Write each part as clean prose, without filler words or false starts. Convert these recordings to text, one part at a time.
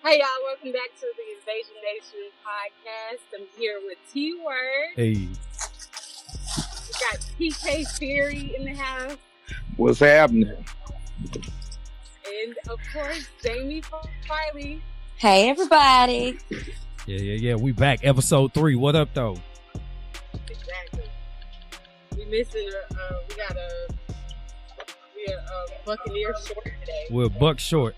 Hey y'all, welcome back to the Invasion Nation podcast. I'm here with T-Word. Hey. We got TK Thierry in the house. What's happening? And of course, Jamie Farley. Hey everybody. Yeah. We back. Episode 3. What up though? Exactly. We missing we got a Buccaneer short today. We're a buck short.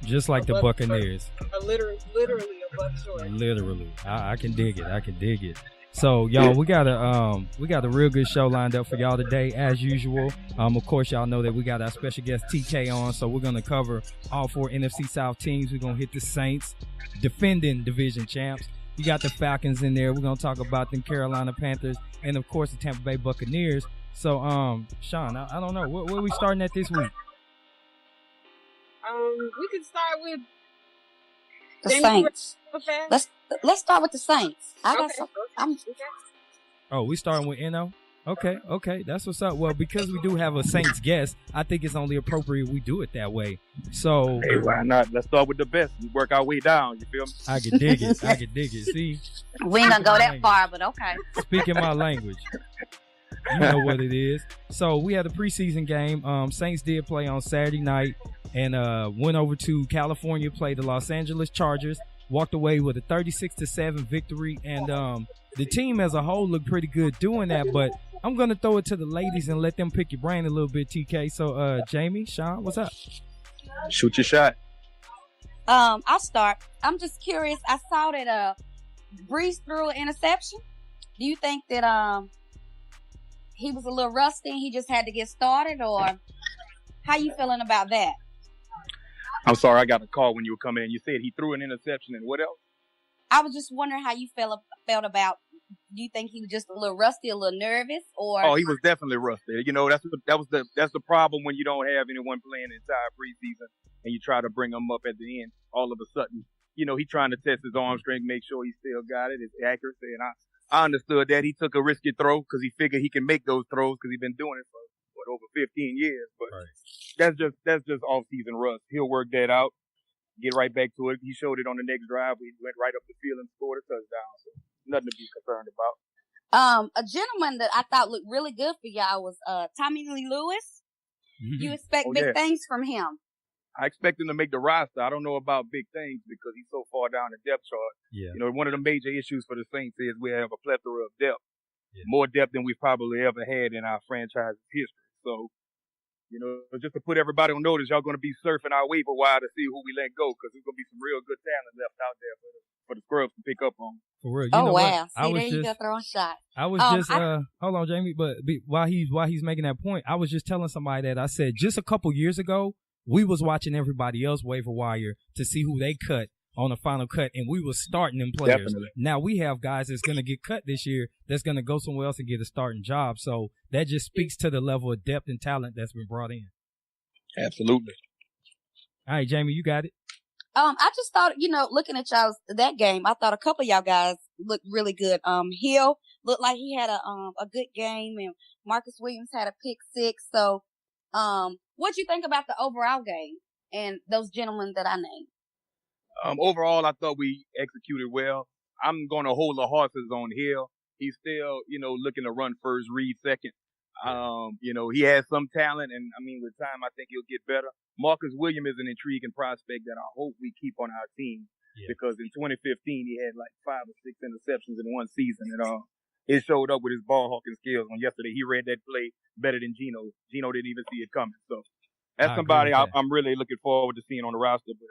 Just like the Buccaneers. Literally a buck short. Literally. I can dig it. So y'all, we got a real good show lined up for y'all today, as usual. Of course, y'all know that we got our special guest TK on, so we're gonna cover all 4 NFC South teams. We're gonna hit the Saints, defending division champs. You got the Falcons in there. We're gonna talk about them Carolina Panthers, and of course the Tampa Bay Buccaneers. So, Shon, I don't know, where we starting at this week? We could start with the Saints. Let's start with the Saints. Oh, we starting with NO? Okay, that's what's up. Well, because we do have a Saints guest, I think it's only appropriate we do it that way. So, hey, why not? Let's start with the best. We work our way down. You feel me? I can dig it. See, we ain't gonna go that far, but okay. Speaking my language. You know what it is. So we had a preseason game. Saints did play on Saturday night and went over to California, played the Los Angeles Chargers, walked away with a 36-7 victory. And the team as a whole looked pretty good doing that. But I'm going to throw it to the ladies and let them pick your brain a little bit, TK. So, Jamie, Shon, what's up? Shoot your shot. I'll start. I'm just curious. I saw that Breeze threw an interception. Do you think that he was a little rusty and he just had to get started, or how you feeling about that? I'm sorry, I got a call when you were coming in. You said he threw an interception, and what else? I was just wondering how you felt about. Do you think he was just a little rusty, a little nervous, or? Oh, he was definitely rusty. You know, that's the problem when you don't have anyone playing the entire preseason and you try to bring him up at the end. All of a sudden, you know, he's trying to test his arm strength, make sure he still got it, his accuracy, and I understood that he took a risky throw because he figured he can make those throws because he's been doing it for over 15 years. But right. that's just off-season rust. He'll work that out, get right back to it. He showed it on the next drive. He went right up the field and scored a touchdown. So nothing to be concerned about. A gentleman that I thought looked really good for y'all was Tommy Lee Lewis. Mm-hmm. You expect big things from him? I expect him to make the roster. I don't know about big things because he's so far down the depth chart. Yeah. You know, one of the major issues for the Saints is we have a plethora of depth. Yeah. More depth than we've probably ever had in our franchise's history. So, you know, just to put everybody on notice, y'all going to be surfing our waiver wire to see who we let go because there's going to be some real good talent left out there for the scrubs to pick up on. For real. You know wow. What? See, there you go throwing shots. I was hold on, Jamie, but while he's making that point, I was just telling somebody that I said just a couple years ago, we was watching everybody else waiver wire to see who they cut on the final cut, and we was starting them players. Definitely. Now we have guys that's going to get cut this year that's going to go somewhere else and get a starting job. So that just speaks to the level of depth and talent that's been brought in. Absolutely. All right, Jamie, you got it. I just thought, you know, looking at that game, I thought a couple of y'all guys looked really good. Hill looked like he had a good game, and Marcus Williams had a pick 6. So, what'd you think about the overall game and those gentlemen that I named? Overall, I thought we executed well. I'm going to hold the horses on Hill. He's still, you know, looking to run first, read second. You know, he has some talent, and I mean, with time, I think he'll get better. Marcus Williams is an intriguing prospect that I hope we keep on our team because in 2015 he had like 5 or 6 interceptions in one season, and it showed up with his ball hawking skills. On yesterday, he read that play better than Gino. Gino didn't even see it coming. So that's somebody I'm really looking forward to seeing on the roster, but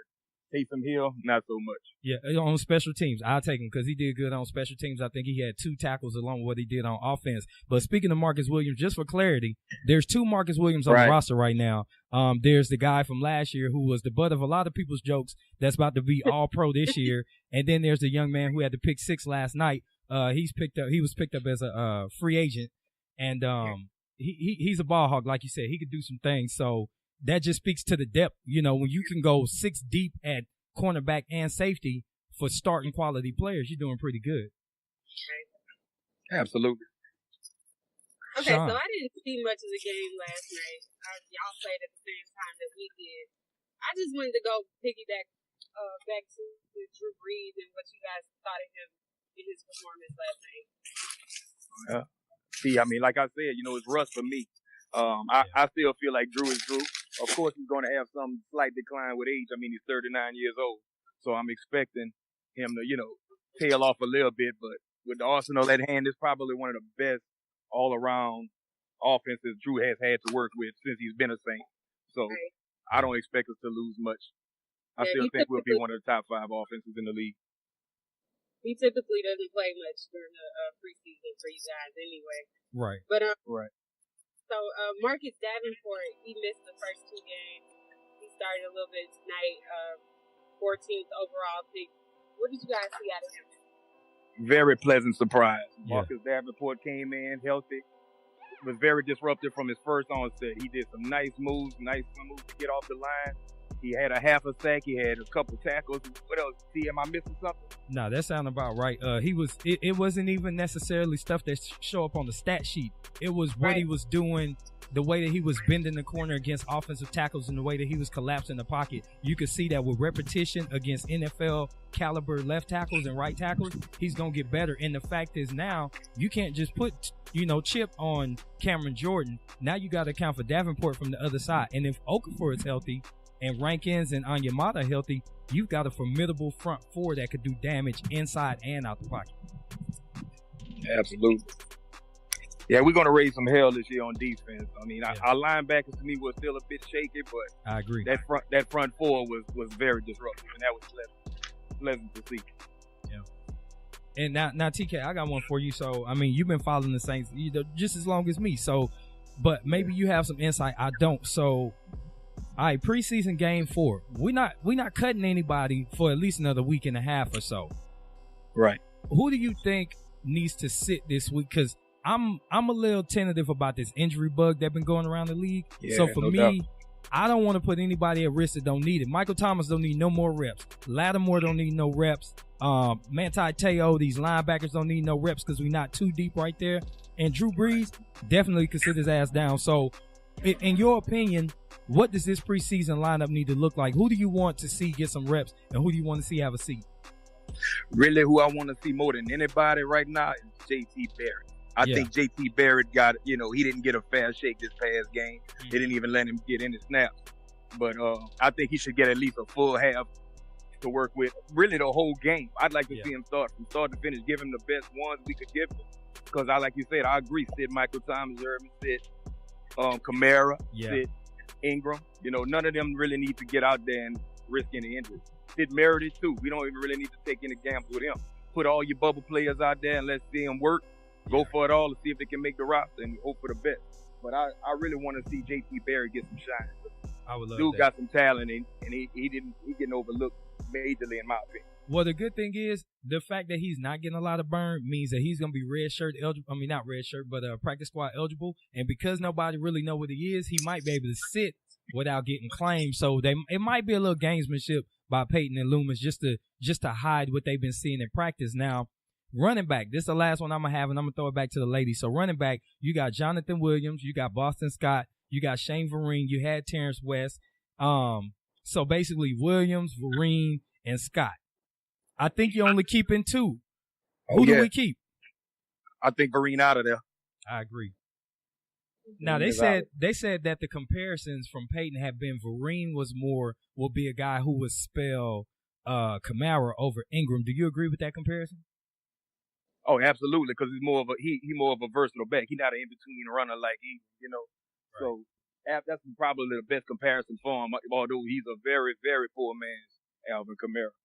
Taysom Hill, not so much. Yeah, on special teams, I'll take him because he did good on special teams. I think he had 2 tackles along with what he did on offense. But speaking of Marcus Williams, just for clarity, there's 2 Marcus Williams on the roster right now. There's the guy from last year who was the butt of a lot of people's jokes that's about to be all-pro this year. And then there's the young man who had the pick 6 last night. He was picked up as a free agent. And he's a ball hog, like you said. He could do some things. So that just speaks to the depth. You know, when you can go 6 deep at cornerback and safety for starting quality players, you're doing pretty good. Absolutely. Okay, Shon. So I didn't see much of the game last night. Y'all played at the same time that we did. I just wanted to go piggyback back to Drew Brees and what you guys thought of him in his performance last night. Yeah. See, I mean, like I said, it's rust for me. I still feel like Drew is Drew. Of course, he's going to have some slight decline with age. I mean, he's 39 years old. So I'm expecting him to, tail off a little bit. But with the arsenal at hand, it's probably one of the best all-around offenses Drew has had to work with since he's been a Saint. So I don't expect us to lose much. I still think we'll be one of the top 5 offenses in the league. He typically doesn't play much during the preseason for you guys anyway. Right. But right. So Marcus Davenport, he missed the first 2 games. He started a little bit tonight. 14th overall pick. What did you guys see out of him? Very pleasant surprise. Yeah. Marcus Davenport came in healthy. Was very disruptive from his first onset. He did some nice moves to get off the line. He had a half a sack. He had a couple tackles. What else? See, am I missing something? No, that sounds about right. It wasn't even necessarily stuff that show up on the stat sheet. It was what he was doing, the way that he was bending the corner against offensive tackles and the way that he was collapsing the pocket. You could see that with repetition against NFL caliber left tackles and right tackles, he's going to get better. And the fact is now you can't just put, Chip on Cameron Jordan. Now you got to account for Davenport from the other side. And if Okafor is healthy, and Rankins and Onyemata healthy, you've got a formidable front 4 that could do damage inside and out the pocket. Absolutely. Yeah, we're going to raise some hell this year on defense. I mean, our linebackers to me were still a bit shaky, but I agree. That front 4 was very disruptive, and that was pleasant to see. Yeah. And now TK, I got one for you. So, I mean, you've been following the Saints just as long as me. So, but maybe you have some insight. I don't. So, all right, preseason game 4. We're not cutting anybody for at least another week and a half or so. Right. Who do you think needs to sit this week? Because I'm a little tentative about this injury bug that's been going around the league. Yeah, so for no me, doubt. I don't want to put anybody at risk that don't need it. Michael Thomas don't need no more reps. Lattimore don't need no reps. Manti Te'o, these linebackers don't need no reps because we're not too deep right there. And Drew Brees definitely could sit his ass down. So in your opinion, what does this preseason lineup need to look like? Who do you want to see get some reps, and who do you want to see have a seat? Really, who I want to see more than anybody right now is J.T. Barrett. I think J.T. Barrett got, he didn't get a fair shake this past game. They didn't even let him get any snaps. But I think he should get at least a full half to work with. Really, the whole game. I'd like to see him start from start to finish, give him the best ones we could give him. Because like you said, I agree. Sit Michael Thomas, sit Kamara, sit Ingram. None of them really need to get out there and risk any injuries. Sit Meredith too. We don't even really need to take any gambles with him. Put all your bubble players out there and let's see them work. Go for it all and see if they can make the roster and hope for the best. But I really want to see J.T. Barrett get some shine. I would love Dude that. got some talent and he getting overlooked majorly in my opinion. Well, the good thing is the fact that he's not getting a lot of burn means that he's going to be red shirt eligible. I mean, not red shirt, but practice squad eligible. And because nobody really know what he is, he might be able to sit without getting claimed. So it might be a little gamesmanship by Peyton and Loomis just to hide what they've been seeing in practice. Now, running back, this is the last one I'm going to have, and I'm going to throw it back to the ladies. So running back, you got Jonathan Williams, you got Boston Scott, you got Shane Vereen, you had Terrence West. So basically Williams, Vereen, and Scott. I think you're only keeping 2. Who do we keep? I think Vereen out of there. I agree. Now they said that the comparisons from Peyton have been Vereen will be a guy who would spell Kamara over Ingram. Do you agree with that comparison? Oh, absolutely, because he's more of a versatile back. He's not an in-between runner like Ingram, Right. So that's probably the best comparison for him, although he's a very, very poor man's Alvin Kamara.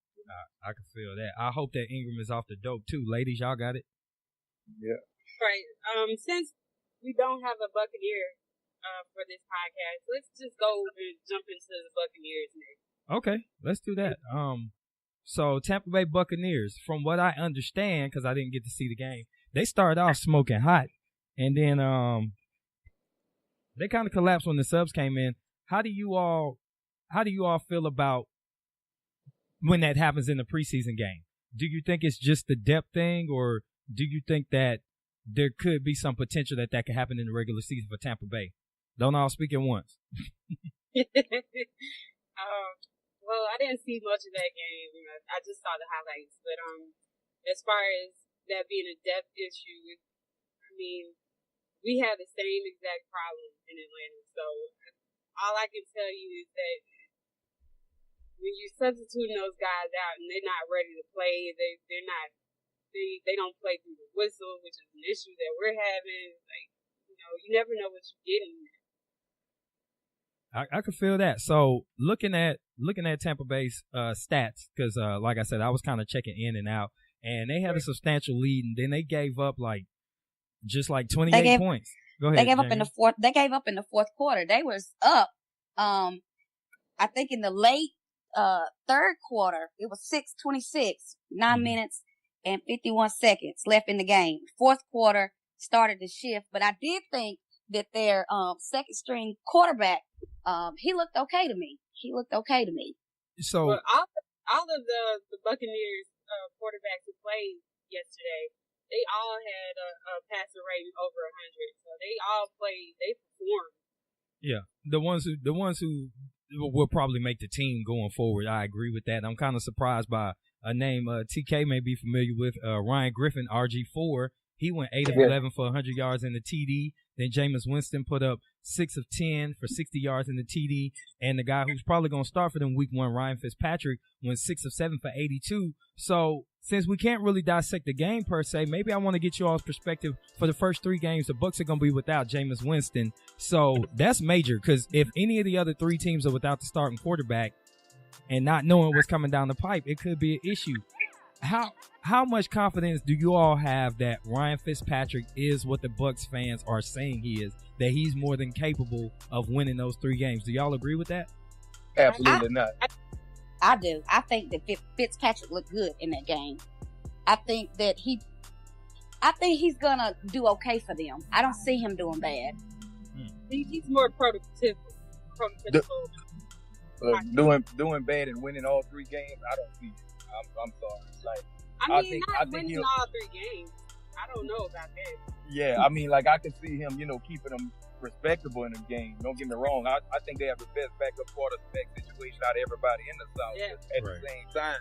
I can feel that. I hope that Ingram is off the dope too. Ladies, y'all got it? Yeah. Right. Since we don't have a Buccaneer for this podcast, let's just go and jump into the Buccaneers next. Okay, let's do that. So Tampa Bay Buccaneers, from what I understand, because I didn't get to see the game, they started off smoking hot, and then they kind of collapsed when the subs came in. How do you all feel about when that happens in the preseason game? Do you think it's just the depth thing, or do you think that there could be some potential that could happen in the regular season for Tampa Bay? Don't all speak at once. Well, I didn't see much of that game. I just saw the highlights. But as far as that being a depth issue, I mean, we have the same exact problem in Atlanta. So all I can tell you is that when you're substituting those guys out and they're not ready to play, they don't play through the whistle, which is an issue that we're having. Like, you never know what you're getting. I could feel that. So looking at Tampa Bay's stats, because like I said, I was kind of checking in and out, and they had a substantial lead, and then they gave up just 28 points. Go ahead. They gave Jamie. up in the fourth. They gave up in the fourth quarter. They was up. I think in the late third quarter, it was 6:26, 9 minutes and 51 seconds left in the game. Fourth quarter started to shift, but I did think that their second string quarterback, he looked okay to me. So well, all of the Buccaneers quarterbacks who played yesterday, they all had a passer rating over 100. So they all played. They performed. Yeah, the ones who will probably make the team going forward. I agree with that. I'm kind of surprised by a name TK may be familiar with, Ryan Griffin, RG4. He went 8 of 11 for 100 yards in the TD. Then Jameis Winston put up 6 of 10 for 60 yards in the TD. And the guy who's probably going to start for them week 1, Ryan Fitzpatrick, went 6 of 7 for 82. So since we can't really dissect the game per se, maybe I want to get you all's perspective for the first 3 games. The Bucs are going to be without Jameis Winston. So that's major, because if any of the other 3 teams are without the starting quarterback and not knowing what's coming down the pipe, it could be an issue. How much confidence do you all have that Ryan Fitzpatrick is what the Bucs fans are saying he is, that he's more than capable of winning those 3 games? Do y'all agree with that? Absolutely not. I do. I think that Fitzpatrick looked good in that game. I think he's gonna do okay for them. I don't see him doing bad. He's more prototypical. Doing bad and winning all 3 games, I don't see it. I'm sorry. I think winning all 3 games. I don't know about that. Yeah, I mean, I can see him, keeping them respectable in the game. Don't get me wrong. I think they have the best backup quarterback situation out of everybody in the South. Yeah. At the same time,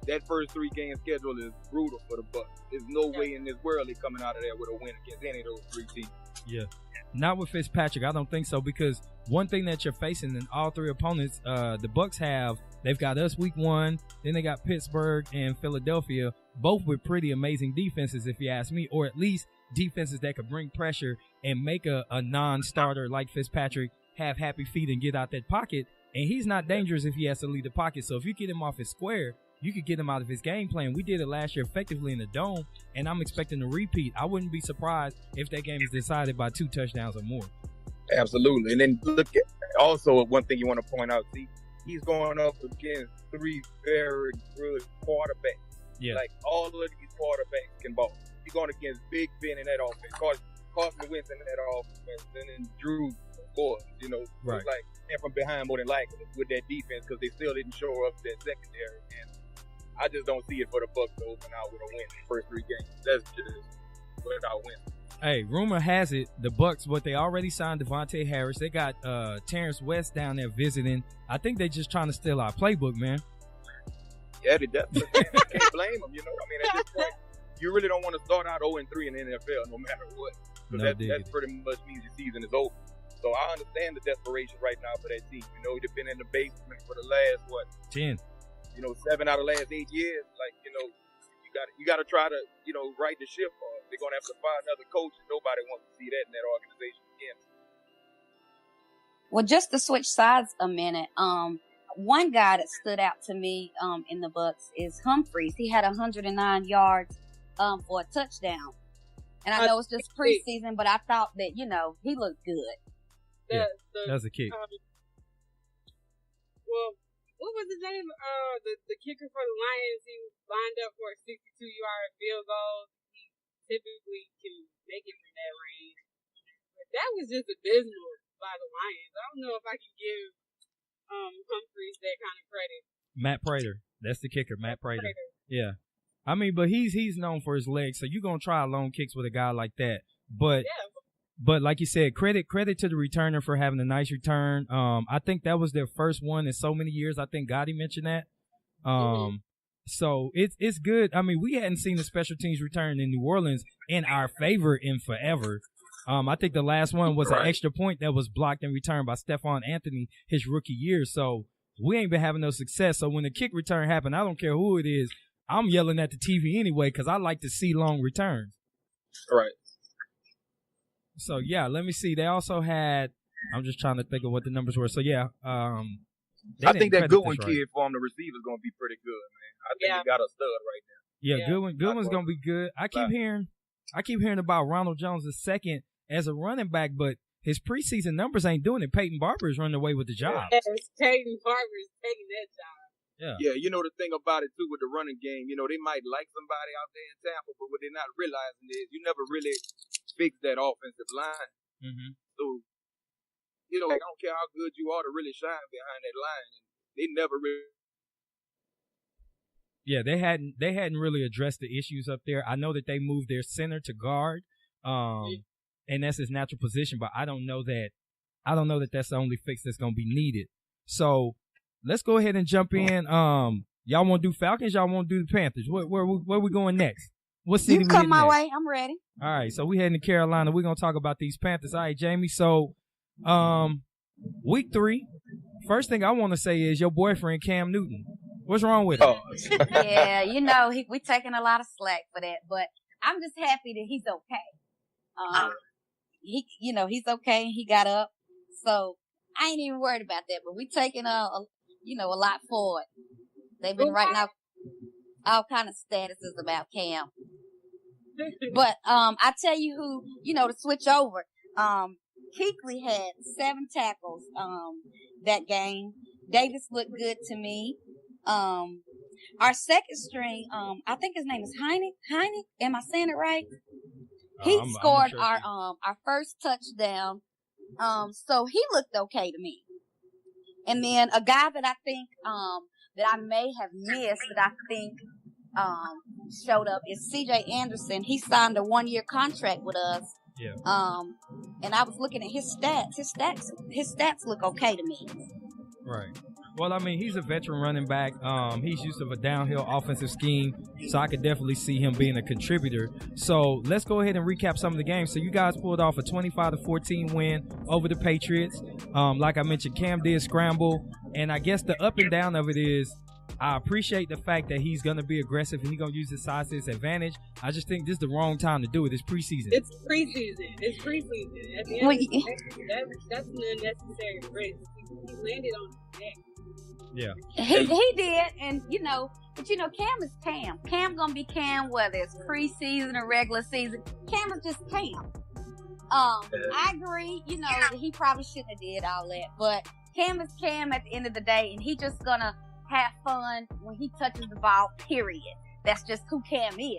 that first 3 game schedule is brutal for the Bucs. There's no way in this world they're coming out of there with a win against any of those 3 teams. Yeah. Not with Fitzpatrick. I don't think so, because one thing that you're facing in all 3 opponents, the Bucs they've got us week 1, then they got Pittsburgh and Philadelphia, both with pretty amazing defenses, if you ask me, or at least defenses that could bring pressure and make a non-starter like Fitzpatrick have happy feet and get out that pocket. And he's not dangerous if he has to leave the pocket. So if you get him off his square, you could get him out of his game plan. We did it last year effectively in the Dome, and I'm expecting a repeat. I wouldn't be surprised if that game is decided by 2 touchdowns or more. Absolutely. And then look at also one thing you want to point out, see, he's going up against 3 very good quarterbacks. Yeah. All of these quarterbacks can ball. He's going against Big Ben in that offense, Carson Wentz in that offense, and then Drew, of course, Right. And from behind more than likely with that defense, because they still didn't show up that secondary. And I just don't see it for the Bucs to open out with a win in the first 3 games. That's just without win. Hey, rumor has it the Bucs, they already signed Devontae Harris. They got Terrence West down there visiting. I think they're just trying to steal our playbook, man. Yeah, they definitely can't blame them. At this point, you really don't want to start out 0-3 in the NFL, no matter what. Because that pretty much means your season is over. So I understand the desperation right now for that team. They've been in the basement for the last 10. 7 out of the last 8 years. You got to try to right the ship. Or they're gonna have to find another coach. Nobody wants to see that in that organization again. Well, just to switch sides a minute, one guy that stood out to me in the Bucs is Humphreys. He had 109 yards for a touchdown. And I know it's just preseason, but I thought that, he looked good. That's a kick. Well, what was his name? The kicker for the Lions, he lined up for a 62-yard field goal. He typically can make it from that range. But that was just abysmal by the Lions. I don't know if I can give Humphreys that kind of credit. Matt Prater. That's the kicker, Matt Prater. Yeah. I mean, but he's known for his legs, so you're going to try long kicks with a guy like that. But But like you said, credit to the returner for having a nice return. I think that was their first one in so many years. I think Gotti mentioned that. So it's good. I mean, we hadn't seen the special teams return in New Orleans in our favor in forever. I think the last one was an extra point that was blocked and returned by Stephon Anthony his rookie year. So we ain't been having no success. So when the kick return happened, I don't care who it is, I'm yelling at the TV anyway because I like to see long returns. Right. So, yeah, let me see. They also had – I'm just trying to think of what the numbers were. So, yeah. I think that Goodwin kid for him, the receiver, is going to be pretty good, man. I think he got a stud right now. Yeah, Goodwin's going to be good. I keep hearing about Ronald Jones II as a running back, but his preseason numbers ain't doing it. Peyton Barber is running away with the job. Yes, Peyton Barber is taking that job. Yeah, you know the thing about it, too, with the running game, you know, they might like somebody out there in Tampa, but what they're not realizing is you never really fix that offensive line. Mm-hmm. So, you know, like, I don't care how good you are to really shine behind that line. They never really. Yeah, they hadn't really addressed the issues up there. I know that they moved their center to guard, and that's his natural position, but I don't know that that's the only fix that's going to be needed. So let's go ahead and jump in. Y'all want to do Falcons? Y'all want to do the Panthers? Where we going next? What city? You come my way. I'm ready. All right, so we heading to Carolina. We're gonna talk about these Panthers. All right, Jamie. So, week 3. First thing I want to say is your boyfriend Cam Newton. What's wrong with him? Yeah, you know we taking a lot of slack for that, but I'm just happy that he's okay. He's okay. He got up, so I ain't even worried about that. But we taking a lot forward. They've been writing out all kind of statuses about Cam. But I tell you who, to switch over. Kuechly had 7 tackles that game. Davis looked good to me. Our second string, I think his name is Heineck. Am I saying it right? He scored our first touchdown. So he looked okay to me. And then a guy that I think that I may have missed that I think showed up is CJ Anderson. He signed a 1-year contract with us. Yeah. And I was looking at his stats. His stats look okay to me. Right. Well, I mean, he's a veteran running back. He's used to a downhill offensive scheme, so I could definitely see him being a contributor. So let's go ahead and recap some of the games. So you guys pulled off a 25-14 win over the Patriots. Like I mentioned, Cam did scramble, and I guess the up and down of it is I appreciate the fact that he's going to be aggressive and he's going to use his size to his advantage. I just think this is the wrong time to do it. It's preseason. It's preseason. At the end of the day, that's an unnecessary risk. He landed on his neck. Yeah. He did, and but Cam is Cam. Cam gonna be Cam whether it's preseason or regular season. Cam is just Cam. I agree, he probably shouldn't have did all that, but Cam is Cam at the end of the day, and he just gonna have fun when he touches the ball, period. That's just who Cam is.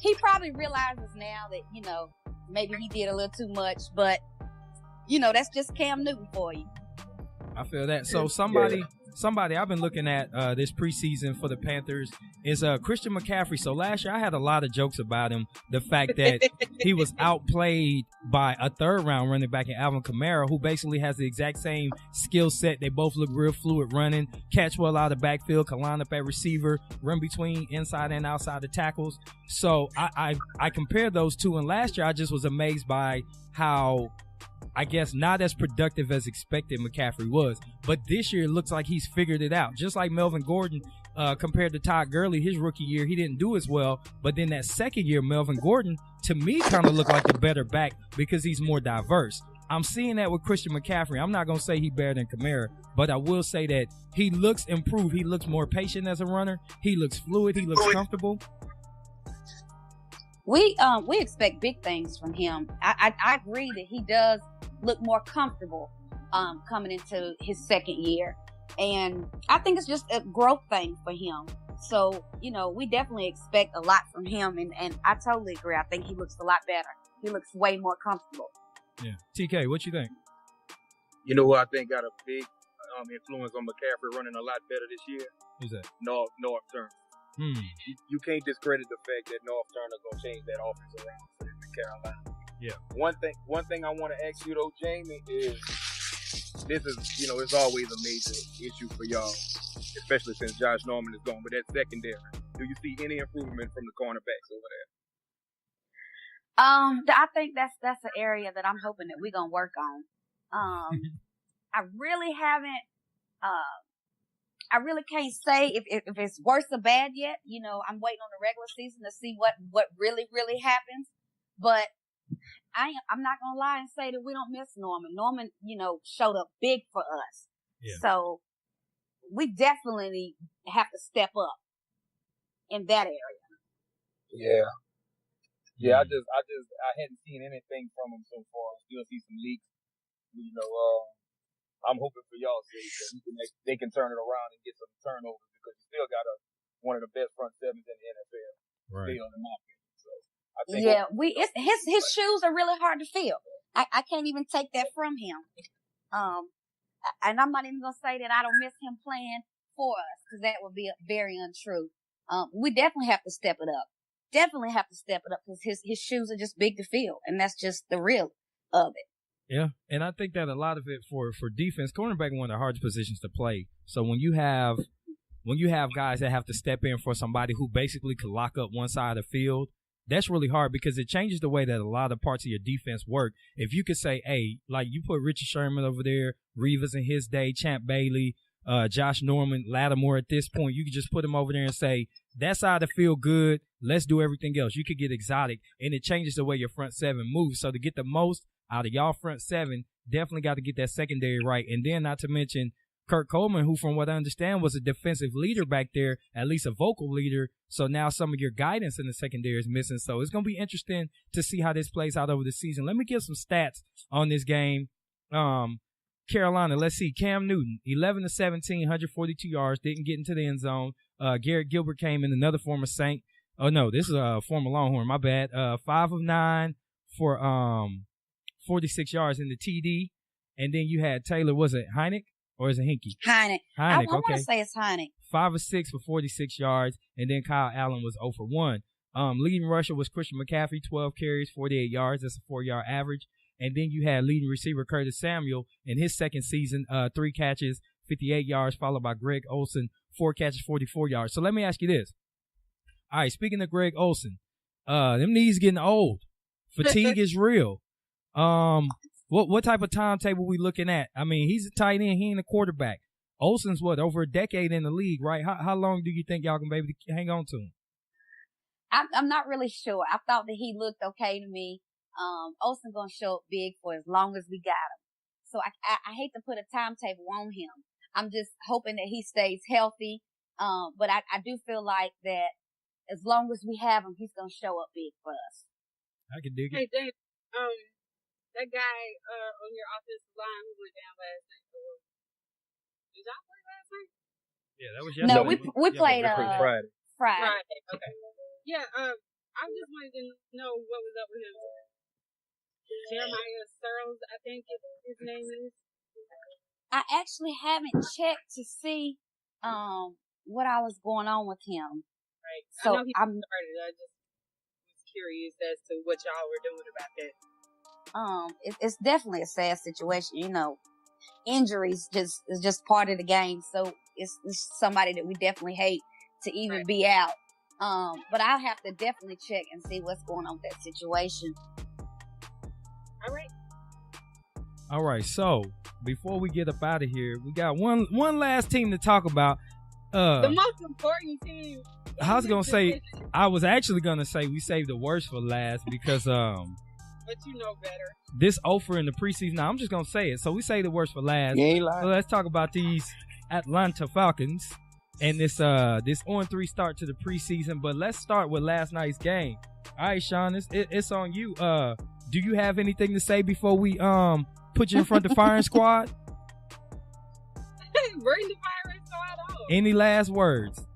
He probably realizes now that, maybe he did a little too much, but that's just Cam Newton for you. I feel that. So somebody I've been looking at this preseason for the Panthers is Christian McCaffrey. So last year I had a lot of jokes about him. The fact that he was outplayed by a 3rd-round running back in Alvin Kamara, who basically has the exact same skill set. They both look real fluid running, catch well out of the backfield, can line up at receiver, run between inside and outside the tackles. So I compared those two, and last year I just was amazed by how, I guess, not as productive as expected McCaffrey was. But this year it looks like he's figured it out. Just like Melvin Gordon compared to Todd Gurley, his rookie year, he didn't do as well. But then that second year, Melvin Gordon, to me, kind of looked like the better back because he's more diverse. I'm seeing that with Christian McCaffrey. I'm not going to say he's better than Kamara, but I will say that he looks improved. He looks more patient as a runner. He looks fluid. He looks comfortable. We expect big things from him. I agree that he does look more comfortable coming into his second year. And I think it's just a growth thing for him. So, we definitely expect a lot from him. And I totally agree. I think he looks a lot better. He looks way more comfortable. Yeah. TK, what you think? You know what I think got a big influence on McCaffrey running a lot better this year? Who's that? North Turner. You can't discredit the fact that North Turner going to change that offense around for them in Carolina. Yeah. One thing I want to ask you though, Jamie, is this is, it's always a major issue for y'all, especially since Josh Norman is gone. But that secondary, do you see any improvement from the cornerbacks over there? I think that's an area that I'm hoping that we're gonna work on. I really haven't. I really can't say if it's worse or bad yet. I'm waiting on the regular season to see what really happens. But I'm not gonna lie and say that we don't miss Norman. Norman, showed up big for us. Yeah. So we definitely have to step up in that area. Yeah. Yeah, I hadn't seen anything from him so far. Still see some leaks. I'm hoping for y'all's sake that they can turn it around and get some turnovers, because you still got one of the best front sevens in the NFL. Right. Still, in my opinion. So I think his shoes are really hard to fill. I can't even take that from him. And I'm not even gonna say that I don't miss him playing for us, because that would be very untrue. We definitely have to step it up. Because his shoes are just big to fill, and that's just the real of it. Yeah, and I think that a lot of it for defense, cornerback is one of the hardest positions to play. So when you have guys that have to step in for somebody who basically could lock up one side of the field, that's really hard, because it changes the way that a lot of parts of your defense work. If you could say, hey, like you put Richard Sherman over there, Reeves in his day, Champ Bailey, Josh Norman, Lattimore at this point, you could just put them over there and say, that side of the field good, let's do everything else. You could get exotic, and it changes the way your front seven moves. So to get the most out of y'all front seven, definitely got to get that secondary right. And then not to mention Kurt Coleman, who from what I understand was a defensive leader back there, at least a vocal leader. So now some of your guidance in the secondary is missing. So it's going to be interesting to see how this plays out over the season. Let me give some stats on this game. Carolina, let's see. Cam Newton, 11-17, 142 yards, didn't get into the end zone. Garrett Gilbert came in, another former Saint. Oh, no, this is a former Longhorn, my bad. 5 of 9 for 46 yards in the TD. And then you had Taylor, was it Heineck or is it Hinkie? Heineck. I want to say it's Heineck. 5 of 6 for 46 yards. And then Kyle Allen was 0 for 1. Leading rusher was Christian McCaffrey, 12 carries, 48 yards. That's a 4-yard average. And then you had leading receiver Curtis Samuel in his second season, 3 catches, 58 yards, followed by Greg Olsen, 4 catches, 44 yards. So let me ask you this. All right, speaking of Greg Olsen, them knees getting old. Fatigue is real. What type of timetable we looking at? I mean, he's a tight end. He ain't a quarterback. Olsen's over a decade in the league, right? How long do you think y'all can be able to hang on to him? I'm not really sure. I thought that he looked okay to me. Olsen gonna show up big for as long as we got him. So I hate to put a timetable on him. I'm just hoping that he stays healthy. But I do feel like that as long as we have him, he's gonna show up big for us. I can dig it. Hey, Dave, that guy on your offensive line who went down last night. Did y'all play last night? Yeah, that was yesterday. No, we played Friday. Friday. Okay. Yeah. I just wanted to know what was up with him. Jeremiah Searles, I think his name is. I actually haven't checked to see what all was going on with him. Right. So I know he started. I just was curious as to what y'all were doing about that. It's definitely a sad situation. Injuries is just part of the game. So it's somebody that we definitely hate to even be out. But I'll have to definitely check and see what's going on with that situation. All right. So before we get up out of here, we got one last team to talk about. The most important team. I was actually gonna say we saved the worst for last because But you know better. This offer in the preseason. Now I'm just gonna say it. So we say the worst for last. You ain't lying. So let's talk about these Atlanta Falcons and this 0-3 start to the preseason. But let's start with last night's game. All right, Shon, it's on you. Do you have anything to say before we put you in front of the firing squad? Bring the firing squad on. Any last words?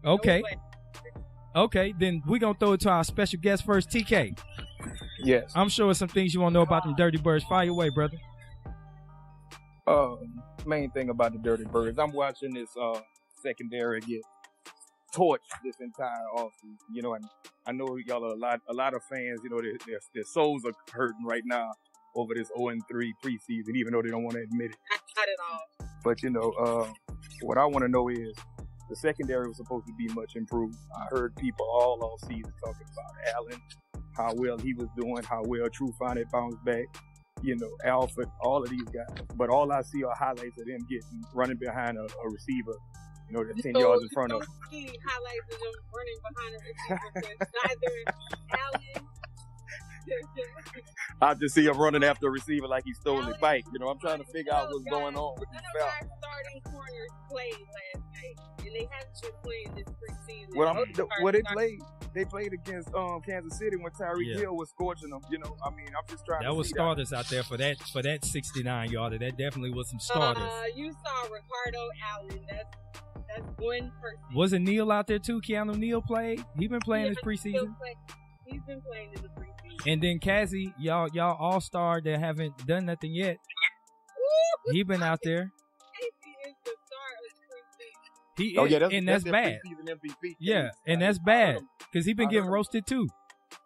No. Okay. No. Okay, then we're going to throw it to our special guest first, TK. Yes. I'm sure some things you want to know about them Dirty Birds. Fire away, brother. Main thing about the Dirty Birds, I'm watching this secondary get torched this entire offseason, you know, and I know y'all are a lot of fans, you know, their souls are hurting right now over this 0-3 preseason, even though they don't want to admit it. Not at all. But, you know, what I want to know is the secondary was supposed to be much improved. I heard people all season talking about Allen, how well he was doing, how well Trufant had bounced back, you know, Alfred, all of these guys. But all I see are highlights of them running behind a receiver, you know, that's 10 yards in front of them. You don't see highlights of them running behind a receiver because neither Allen. I just see him running after a receiver like he stole his bike. You know, I'm trying to figure out what's going on with these Falcons. Starting corners played last night, and they haven't been playing this preseason. Well, they played against Kansas City when Tyreek Hill was scorching them. You know, I mean, I'm just trying. That was starters out there for that 69-yarder. That definitely was some starters. You saw Ricardo Allen. That's one person. Wasn't Neal out there too? Keanu Neal played. He been playing this preseason. He's been playing in the preseason. And then Cassie, y'all all-star that haven't done nothing yet. He been out there. Casey is the star of the preseason. He is, and that's bad. MVP. Yeah, and that's bad because he been getting roasted too.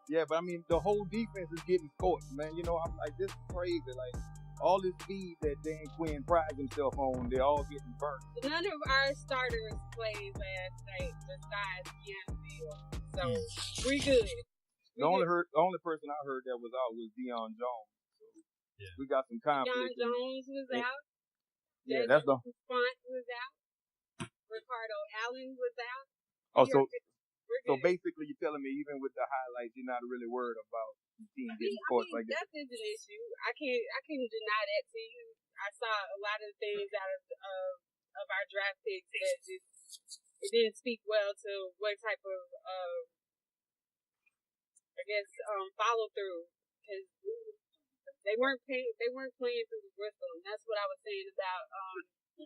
Yeah, but I mean, the whole defense is getting scorched, man. You know, I'm like, this is crazy. Like, all this speed that Dan Quinn prides himself on, they're all getting burnt. None of our starters played last night besides Keanu Neal. So, we good. The only person I heard that was out was Deion Jones. So we got some conflict. Deion Jones was out. Yeah, that's the Font was out. Ricardo Allen was out. Oh, so basically you're telling me even with the highlights, you're not really worried about the team getting caught like that? That is an issue. I can't deny that to you. I saw a lot of things out of our draft picks that just it didn't speak well to what type of follow through, because they weren't playing through the whistle, and that's what I was saying about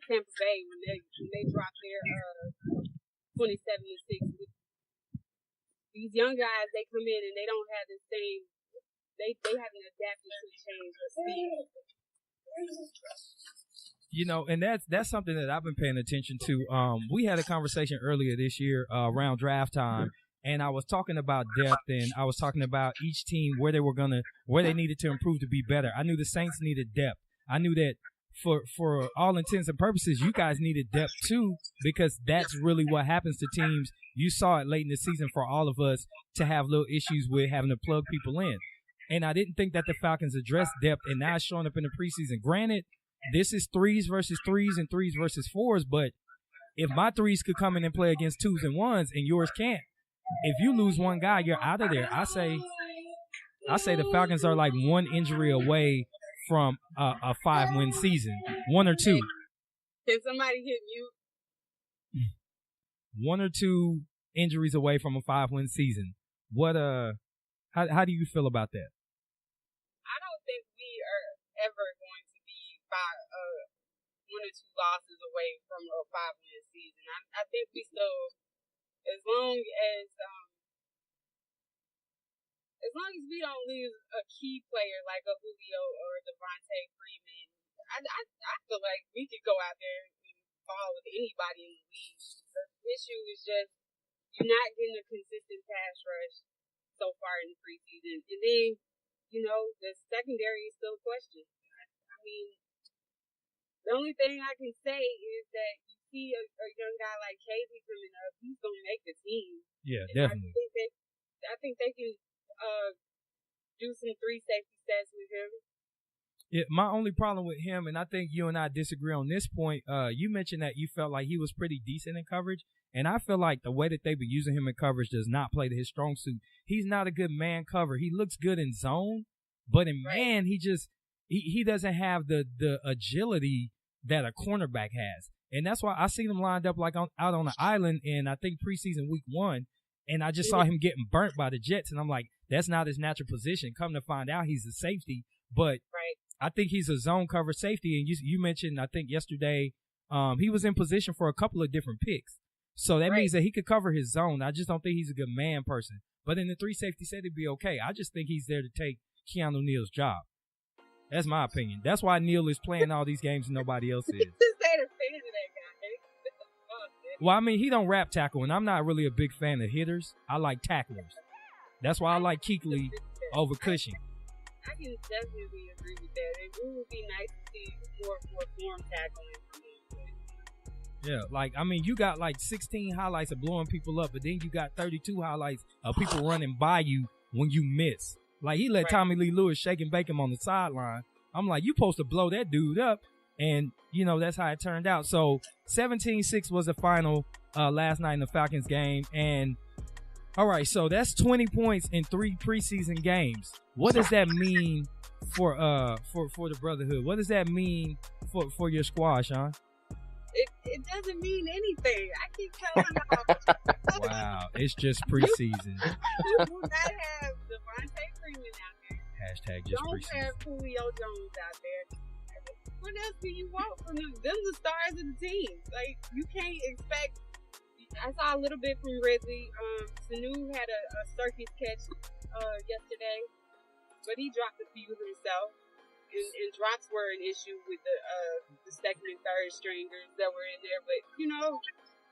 Tampa Bay when they dropped their 27-6. These young guys, they come in and they don't have the same. They haven't adapted to the change of speed. You know, and that's something that I've been paying attention to. We had a conversation earlier this year around draft time. And I was talking about depth, and I was talking about each team where they needed to improve to be better. I knew the Saints needed depth. I knew that for all intents and purposes, you guys needed depth too, because that's really what happens to teams. You saw it late in the season for all of us to have little issues with having to plug people in. And I didn't think that the Falcons addressed depth, and now it's showing up in the preseason. Granted, this is 3s versus 3s and 3s versus 4s, but if my 3s could come in and play against 2s and 1s and yours can't, if you lose one guy, you're out of there. I say the Falcons are like one injury away from a 5-win season. 1 or 2. Can somebody hit mute? 1 or 2 injuries away from a 5-win season. What how do you feel about that? I don't think we are ever going to be 1 or 2 losses away from a 5-win season. I think we still, as long as we don't lose a key player like a Julio or a Devontae Freeman, I feel like we could go out there and fall with anybody in the league. The issue is just you're not getting a consistent pass rush so far in the preseason. And then, you know, the secondary is still a question. I mean, the only thing I can say is that you see a young guy like Casey coming up, he's going to make the team. Yeah, and definitely. I think they can do some 3 safety sets with him. Yeah, my only problem with him, and I think you and I disagree on this point, you mentioned that you felt like he was pretty decent in coverage, and I feel like the way that they've been using him in coverage does not play to his strong suit. He's not a good man cover. He looks good in zone, but in man, he doesn't have the agility that a cornerback has. And that's why I seen him lined up like out on the island in, I think, preseason week 1, and I just saw him getting burnt by the Jets, and I'm like, that's not his natural position. Come to find out, he's a safety, but I think he's a zone cover safety. And you mentioned, I think yesterday, he was in position for a couple of different picks. So that means that he could cover his zone. I just don't think he's a good man person. But in the 3 safety set, it'd be okay. I just think he's there to take Keanu Neal's job. That's my opinion. That's why Neal is playing all these games and nobody else is. Just ain't a fan of that guy. Well, I mean, he don't rap tackle, and I'm not really a big fan of hitters. I like tacklers. That's why I like Kuechly over Cushing. I can definitely agree with that. It would be nice to see more form tackling from him. Yeah, like, I mean, you got like 16 highlights of blowing people up, but then you got 32 highlights of people running by you when you miss. Like, he let Tommy Lee Lewis shake and bake him on the sideline. I'm like, you supposed to blow that dude up. And, you know, that's how it turned out. So 17-6 was the final last night in the Falcons game. And, all right, so that's 20 points in 3 preseason games. What does that mean for the Brotherhood? What does that mean for your squad, Sean? It doesn't mean anything. I keep telling y'all. Wow, it's just preseason. You do not have Devontae Freeman out there. Hashtag just Don't preseason. have Julio Jones out there. What else do you want from them? Them the stars of the team. Like, you can't expect. I saw a little bit from Ridley. Sanu had a circus catch yesterday, but he dropped a few himself. And drops were an issue with the second and third stringers that were in there. But, you know,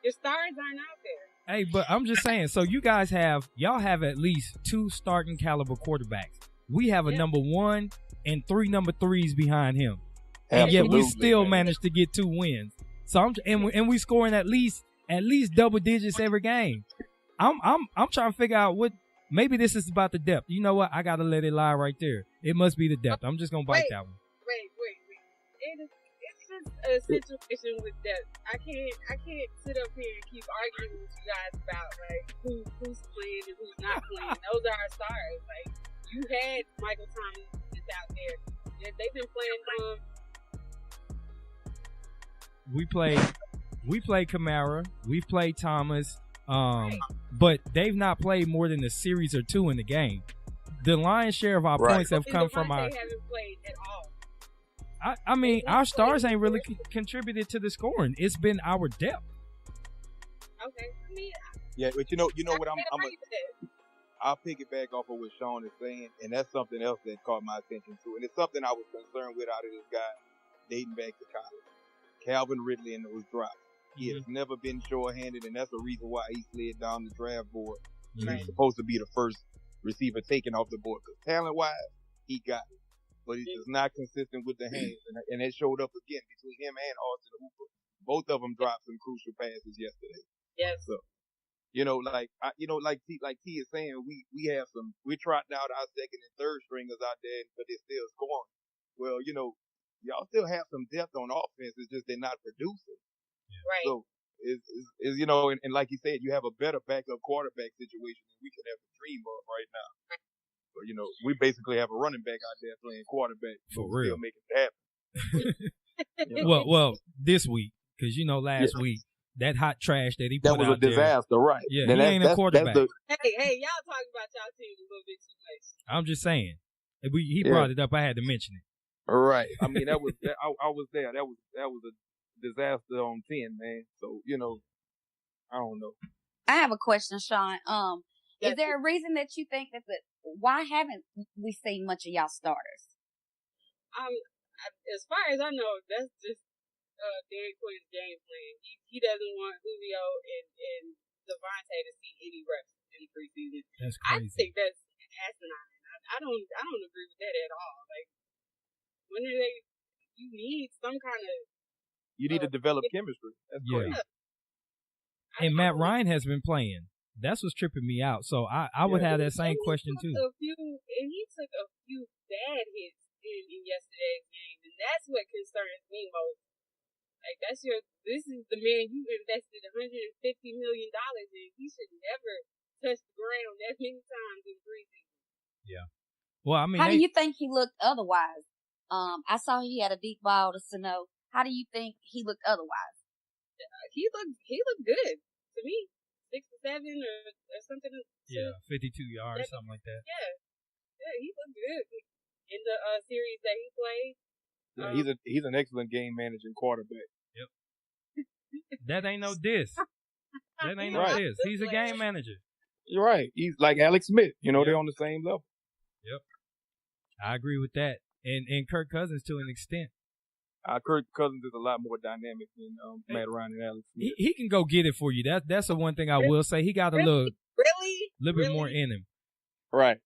your stars aren't out there. Hey, but I'm just saying, so y'all have at least 2 starting caliber quarterbacks. We have a number 1 and 3 number 3s behind him. And yet we still managed to get 2 wins. So and we scoring at least double digits every game. I'm trying to figure out what. Maybe this is about the depth. You know what? I gotta let it lie right there. It must be the depth. I'm just gonna bite that one. Wait. It's just a situation with depth. I can't sit up here and keep arguing with you guys about like who's playing and who's not playing. Those are our stars. Like, you had Michael Thomas out there. They've been playing. We played Kamara. We've played Thomas. But they've not played more than a series or 2 in the game. The lion's share of our points have come from our. They haven't played at all. I mean, our stars ain't really contributed to the scoring. It's been our depth. Okay, I mean, yeah, but you know what I'll piggyback off of what Sean is saying, and that's something else that caught my attention too, and it's something I was concerned with out of this guy dating back to college, Calvin Ridley, and those drops. He has never been short-handed, and that's the reason why he slid down the draft board. Right. He's supposed to be the first receiver taken off the board. Because talent-wise, he got it. But he's just not consistent with the hands. And it showed up again between him and Austin Hooper. Both of them dropped some crucial passes yesterday. Yes. So, like T is saying, we're trotting out our second and third stringers out there, but they're still scoring. Well, y'all still have some depth on offense. It's just they're not producing. Right. So, and like you said, you have a better backup quarterback situation than we could ever dream of right now. But, we basically have a running back out there playing quarterback. For real. Still making it happen. Well, this week, because, last week, that hot trash that he put out there. That was a disaster, right? Yeah, he ain't a quarterback. Hey, y'all talking about y'all team a little bit too much. I'm just saying. He brought it up. I had to mention it. Right. I mean, I was there. That was a disaster on 10, man. So, I don't know. I have a question, Sean. Is there a reason that you think that why haven't we seen much of y'all starters? As far as I know, that's just Dan Quinn's game plan. He doesn't want Julio and Devontae to see any reps in preseason. That's crazy. I think that's asinine. I don't agree with that at all. Like, when are they? You need some kind of. You need to develop chemistry. That's crazy. And Matt Ryan has been playing. That's what's tripping me out. So I would have that same question too. He took a few bad hits in yesterday's game, and that's what concerns me most. Like, this is the man you invested $150 million in. He should never touch the ground that many times in preseason. Yeah. Well, I mean, how do you think he looked otherwise? I saw he had a deep ball to Sano. How do you think he looked otherwise? He looked good to me. 6 or 7 or something. Yeah, 52 yards, something like that. Yeah, he looked good in the series that he played. Yeah, he's an excellent game managing quarterback. Yep. That ain't no diss. That ain't no diss. He's a game manager. You're right. He's like Alex Smith. They're on the same level. Yep. I agree with that. And Kirk Cousins to an extent. Kirk Cousins is a lot more dynamic than Matt Ryan and Alex Smith. He can go get it for you. That's the one thing I will say. He got a little bit more in him. Right.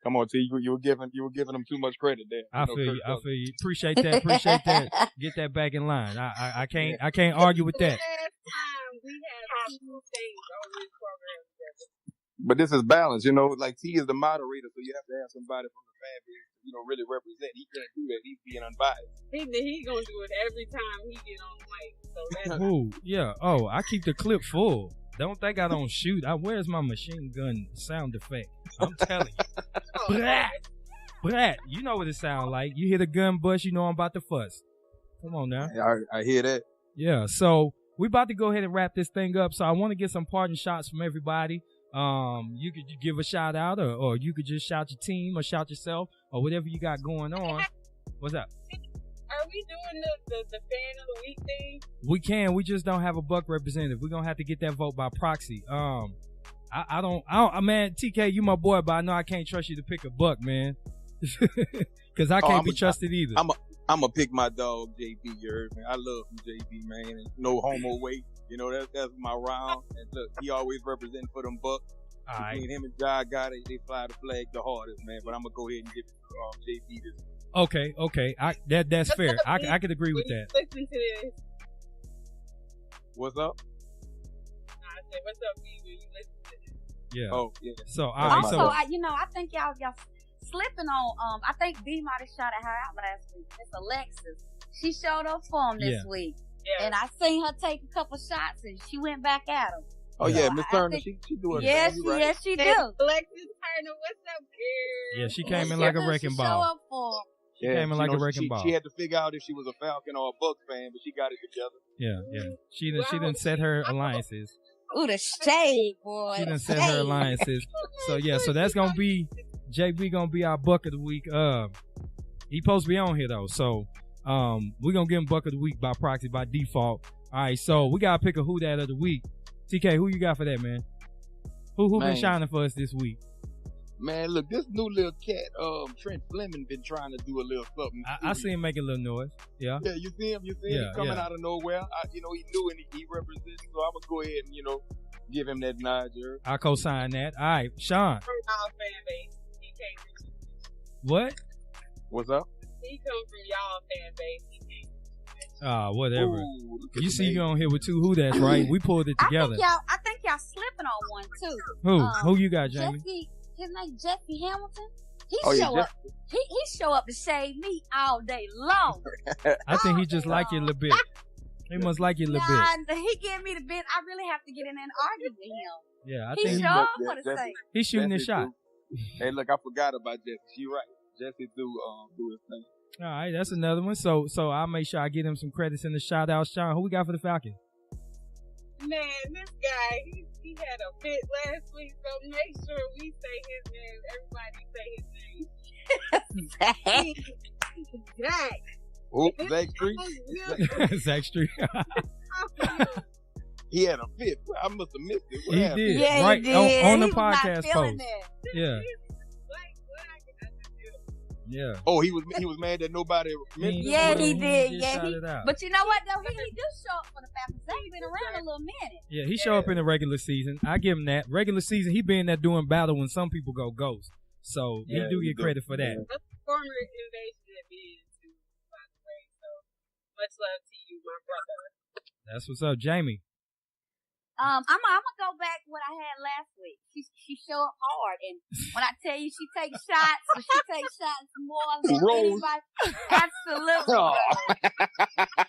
Come on, T. You were giving him too much credit there. I feel you. Appreciate that. Get that back in line. I can't argue with that. Last time we had 2 things on this program together. But this is balance, like T is the moderator, so you have to have somebody from the fan base to, really represent. He can't do that. He's being unbiased. He gonna do it every time he get on mic. So that's Ooh, yeah. Oh, I keep the clip full. Don't think I don't shoot. Where's my machine gun sound effect? I'm telling you. Brat. You know what it sound like. You hear the gun bust, you know I'm about to fuss. Come on now. I hear that. Yeah, so we about to go ahead and wrap this thing up. So I want to get some parting shots from everybody. You could give a shout out or you could just shout your team or shout yourself or whatever you got going on. What's up? Are we doing the fan of the week thing? We can. We just don't have a Buck representative. We're going to have to get that vote by proxy. I don't, man, TK, you my boy, but I know I can't trust you to pick a Buck, man. Because I can't be trusted either. I'm going to pick my dog, JB. You heard me? I love JB, man. And no homo weight. That's my round. And look, he always representing for them Bucks. All right. Between him and Jai got it, they fly the flag the hardest, man. But I'm going to go ahead and give it to JB this week. Okay. That's fair. I could agree with that. Listen to this. What's up? I said, what's up, B, when you listen to this? Yeah. Oh, yeah. So, all right. Also, I think y'all slipping on. I think B might have shouted her out last week. It's Alexis. She showed up for him this week, and I seen her take a couple shots, and she went back at him. Oh yeah, Miss Turner, she doing yes, right. Yes, she do. Alexis Turner, what's up, girl? Yeah, she came in like a wrecking ball. Show up for him. She came in like a wrecking ball. She had to figure out if she was a Falcon or a Bucks fan, but she got it together. Yeah. She didn't set her alliances. Ooh, the shade, boy. She didn't set her alliances. So that's gonna be JB gonna be our Buck of the week. He supposed to be on here though, so we're gonna give him Buck of the week by proxy by default. All right, so we gotta pick a who that of the week. TK, who you got for that, man? Who been shining for us this week? Man, look, this new little cat, Trent Fleming, been trying to do a little something. I see him making a little noise. Yeah. Yeah, you see him? He's coming out of nowhere. He knew and he represents, so I'm going to go ahead and, give him that nod, Jared. I co-sign that. All right, Sean. From y'all fan base. He came from What? What's up? He come from y'all fan base. He came from whatever. Ooh, you see you on here with 2 who that's right. We pulled it together. I think y'all slipping on one too. Who you got, Jamie? His name Jesse Hamilton. He show up to shade me all day long. I think he just like you a little bit. He must like you a little bit. He give me the bit. I really have to get in and argue with him. Yeah, I he think show up for the sake. He's shooting his shot. Hey, look, I forgot about Jesse. She right. Jesse do his thing. All right, that's another one. So I'll make sure I get him some credits in the shout out. Sean, who we got for the Falcons? Man, this guy, he had a fit last week, so make sure we say his name. Everybody say his name. Zach. Oh, Zach Street? Zach Street. He had a fit. I must have missed it. He did. Yeah, right he did. on the He was podcast not feeling post. that. Yeah. Yeah. Oh, he was mad that nobody missed him. Yeah, he did. Yeah, but you know what though? He do show up for the Falcons. They've been around a little minute. Yeah, he show up in the regular season. I give him that. Regular season, he been there doing battle when some people go ghost. So he do get credit for that. That's a former invasion at being too, by the way. So much love to you, my brother. That's what's up, Jamie. I'm gonna go back what I had last week. She show up hard, and when I tell you she takes shots, more than anybody. Absolutely,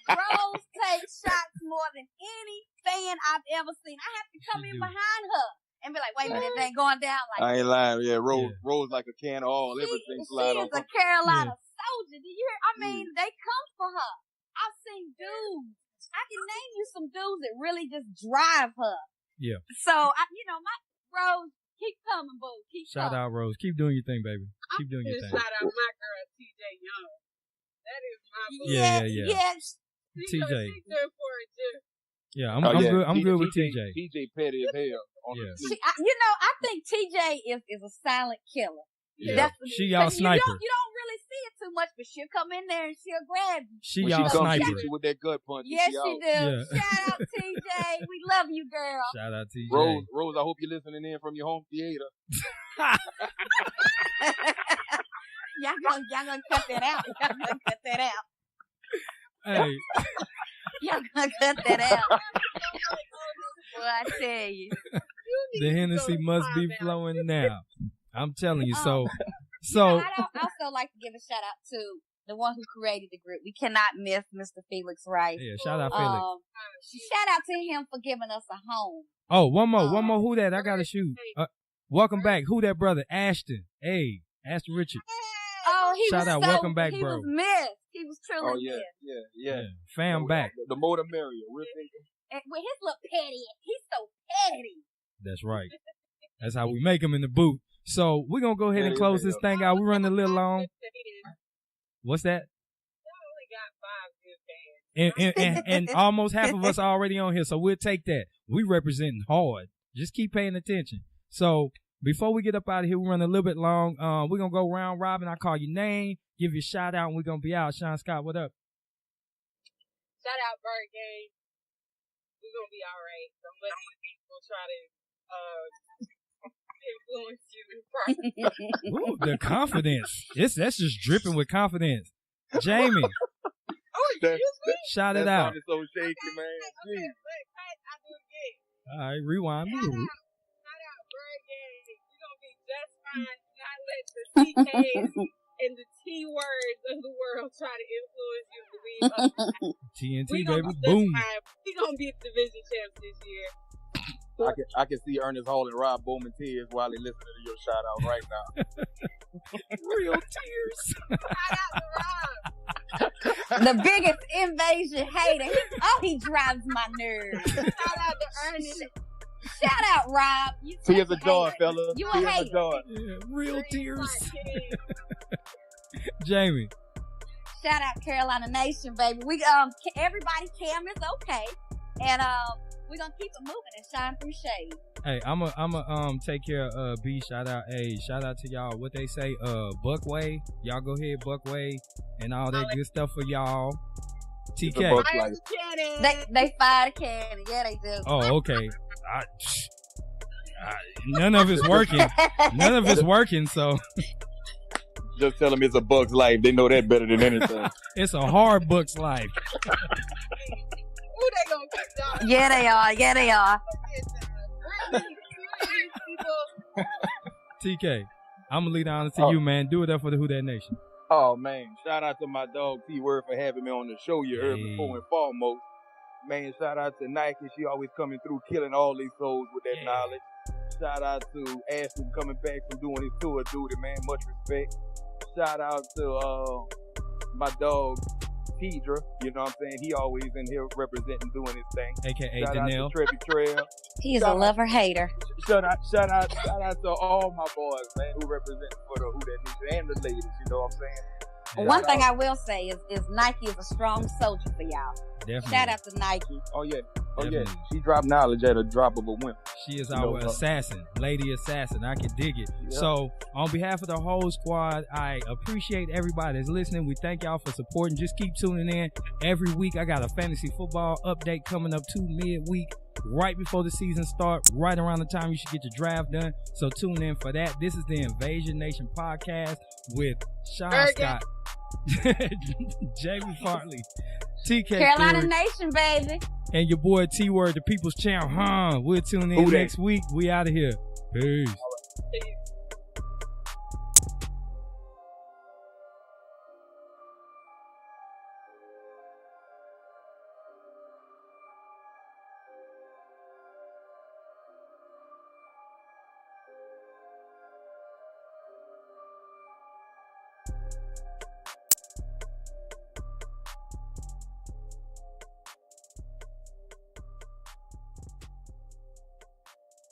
Rose takes shots more than any fan I've ever seen. I have to come in behind her and be like, "Wait a minute, that ain't going down like." I ain't lying. Yeah, Rose like a can of oil. Everything slide off. She is a Carolina soldier. Do you hear? I mean, they come for her. I've seen dudes. I can name you some dudes that really just drive her. Yeah. So, my Rose, keep coming, boo. Keep Shout coming. out, Rose. Keep doing your thing, baby. Keep doing your thing. Shout out my girl, TJ Young. That is my boo. Yeah. Yes. TJ. Yeah, I'm good with TJ. TJ petty as hell. Yeah. I think TJ is a silent killer. Yeah. She y'all sniper. You don't really see it too much, but she'll come in there and she'll grab you. She y'all sniper. She with that gut punch. Yes, she do. Yeah. Shout out TJ. We love you, girl. Shout out TJ. Rose, I hope you're listening in from your home theater. Y'all gonna cut that out. Y'all gonna cut that out. Hey. Y'all gonna cut that out. Well, I tell you. The Hennessy must be flowing now. I'm telling you. So I'd also like to give a shout out to the one who created the group. We cannot miss Mr. Felix Rice. Yeah, shout out Felix. Shout out to him for giving us a home. Oh, one more. Who that? I gotta shoot. Welcome back. Who that brother? Ashton. Hey, Ashton Richard. Oh, shout out. Welcome back, bro. He was missed. He was truly missed. Yeah. Fam back. The more the merrier. We're thinking. And with his little petty, he's so petty. That's right. That's how we make him in the boot. So we're going to go ahead and close this thing out. We're running a little long. What's that? Only got 5 good fans. And almost half of us are already on here, so we'll take that. We representing hard. Just keep paying attention. So before we get up out of here, we're running a little bit long. We're going to go round robin. I call your name, give you a shout out, and we're going to be out. Shon Scott, what up? Shout out Bird Game. We're going to be all right. Don't let these people try to influence you. Ooh, the confidence. That's just dripping with confidence. Jamie. Shout it out. It's so shaky, man. Okay, I do it again. All right, rewind. Shout out Bird Game. We're going to be just fine. Not let the TKs and the T words of the world try to influence you to believe us. TNT, baby. Boom. We're going to be division champs this year. I can see Ernest Hall and Rob Bowman tears while they listening to your shout out right now. Real tears. Shout out to Rob. The biggest invasion hater. He drives my nerves. Shout out to Ernest. Shout out, Rob. Tears of joy, fella. You a Tears hater. of joy. Yeah, real tears. Jamie. Shout out Carolina Nation, baby. We everybody, Cam is okay, and we're gonna keep it moving and shine through shade. Hey, I'm a take care of B. Shout out to y'all. What they say, Buckway. Y'all go ahead, Buckway, and all that good stuff for y'all. TK. They fired a cannon. Yeah, they do. Oh, okay. None of it's working. None of it's working. So just tell them it's a Bucks life. They know that better than anything. It's a hard Bucks life. Who they gonna kick down? Yeah, they are. Yeah, they are. TK, I'm gonna lead on to you, man. Do it up for the Who That Nation. Oh man, shout out to my dog T-Word for having me on the show. You heard before and foremost. Man, shout out to Nike. She always coming through, killing all these souls with that knowledge. Shout out to Ashton coming back from doing his tour duty, man. Much respect. Shout out to my dog Tidra. You know what I'm saying? He always in here representing, doing his thing. AKA shout Danielle. out to Treppy Trail. He is a lover hater. Shout out to all my boys, man, who represent for the Who That Nation and the ladies. You know what I'm saying? Yeah. One thing I will say is Nike is a strong soldier for y'all. Definitely. Shout out to Nike. Oh yeah. Definitely. She dropped knowledge at a drop of a whim. She is our assassin, lady assassin. I can dig it. Yeah. So, on behalf of the whole squad, I appreciate everybody that's listening. We thank y'all for supporting. Just keep tuning in every week. I got a fantasy football update coming up too midweek, right before the season starts, right around the time you should get your draft done. So tune in for that. This is the Invasion Nation podcast with Shon Scott, Jamie Farley, TK Carolina Thierry, Nation, baby. and your boy T-Word, the People's Champ. We'll tune in next week. We out of here. Peace.